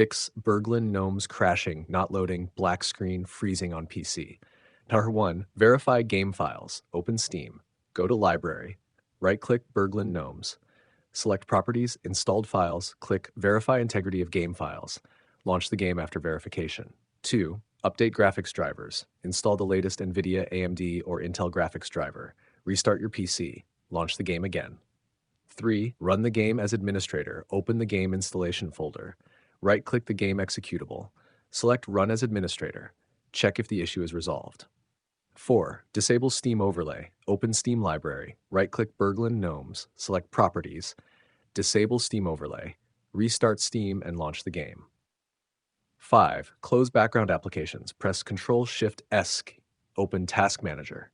fix Burglin Gnomes crashing, not loading, black screen, freezing on PC. Number 1, verify game files. Open Steam. Go to Library. Right-click Burglin Gnomes. Select Properties, Installed Files, click Verify Integrity of Game Files. Launch the game after verification. 2. Update graphics drivers. Install the latest NVIDIA, AMD, or Intel graphics driver. Restart your PC. Launch the game again. 3. Run the game as administrator. Open the game installation folder. Right-click the game executable. Select Run as administrator. Check if the issue is resolved. 4. Disable Steam overlay. Open Steam library. Right-click Burglin Gnomes. Select Properties. Disable Steam overlay. Restart Steam and launch the game. 5. Close background applications. Press Ctrl-Shift-S. Open Task Manager.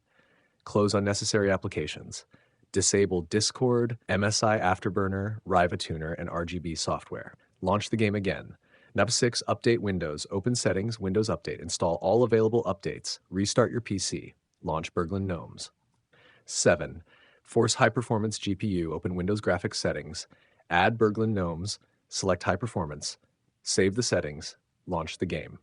Close unnecessary applications. Disable Discord, MSI Afterburner, Riva Tuner, and RGB software. Launch the game again. Number 6. Update Windows. Open Settings, Windows Update. Install all available updates. Restart your PC. Launch Burglin Gnomes. 7. Force High Performance GPU. Open Windows Graphics Settings. Add Burglin Gnomes. Select High Performance. Save the settings. Launch the game.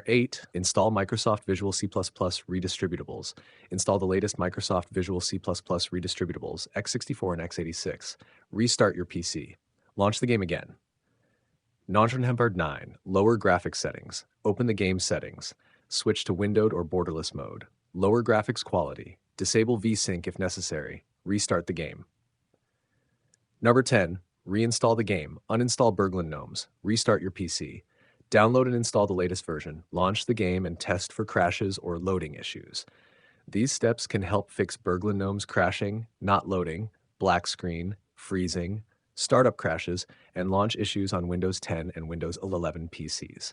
8. Install Microsoft Visual C++ Redistributables. Install the latest Microsoft Visual C++ Redistributables, x64 and x86. Restart your PC. Launch the game again. Number 9. Lower graphics settings. Open the game settings. Switch to windowed or borderless mode. Lower graphics quality. Disable VSync if necessary. Restart the game. Number 10. Reinstall the game. Uninstall Burglin Gnomes. Restart your PC. Download and install the latest version. Launch the game and test for crashes or loading issues. These steps can help fix Burglin Gnomes crashing, not loading, black screen, freezing, startup crashes, and launch issues on Windows 10 and Windows 11 PCs.